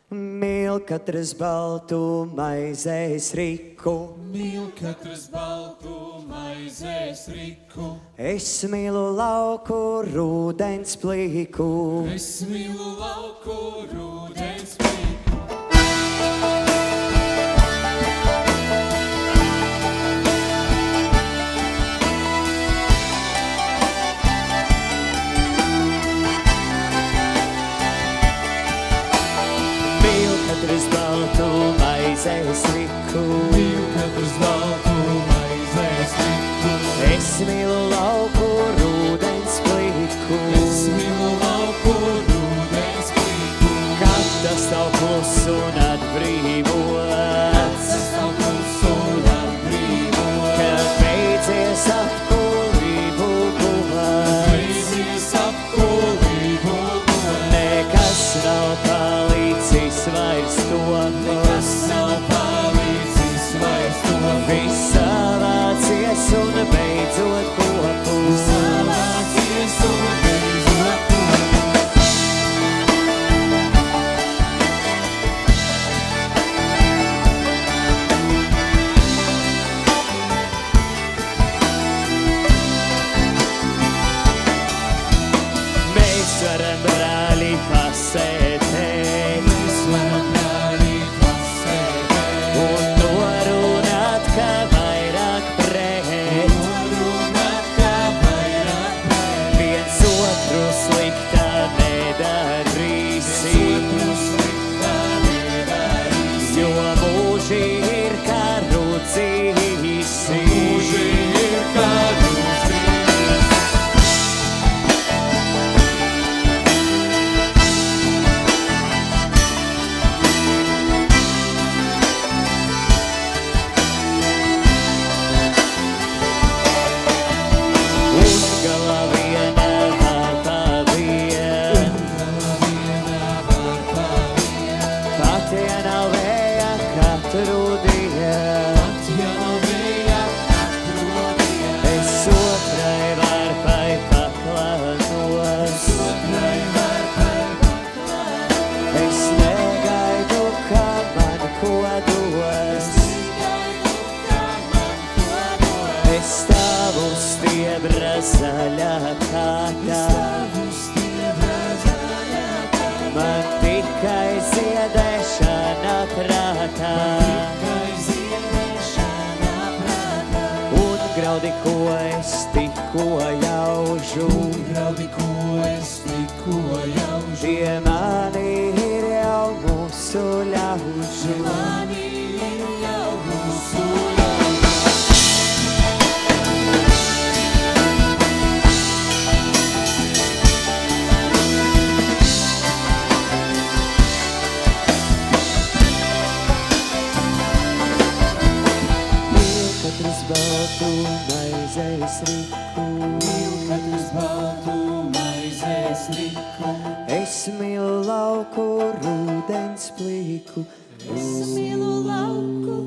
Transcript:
Mīl katras baltu maizes riku. Mīl katras baltu maizes riku. Es mīlu lauku rūdens plīku. Es mīlu lauku rūdens plīku. Katras baltu maizes riku. Mīl katras baltu maizes riku. Es mīlu lauku rūdens plīku. Es mīlu lauku rūdens plīku. Kad tas tav klus un atbrīvots. Tas tav klus un atbrīvots. Kad beidzies apkulību guvats. Beidzies apkulību guvats. Nekas nav palīdzis vairs tomos. Nekas nav palīdzis vairs tomos. Viss savācies un beidzot kopus. Savācies un beidzot kopus. Mēs varam brāļi pasētēt. Mēs varam brāļi pasētēt. Un norunāt, ka vairāk pret. Norunāt, ka vairāk pret. Viens otru sliktā nedarīsim. Otru sliktā nedarīsim. Jo mūži ir kā rūcīsim. Mūži ir kā rūcīsim. Uz galā viena vārpā vien. Pat ja nav vēja katru dienu. Es otrai vārpai paklānos. Es negaidu, ka man ko dos. Es stāvu stiebra zaļā kātā. Man tikai ziedēšana prātā. Un graudi, ko es tikko jaužu. Tie mani ir jau mūsu ļaužu. Mīl katras baltu maizes riku. Es mīlu lauku rūdens plīku. Es mīlu lauku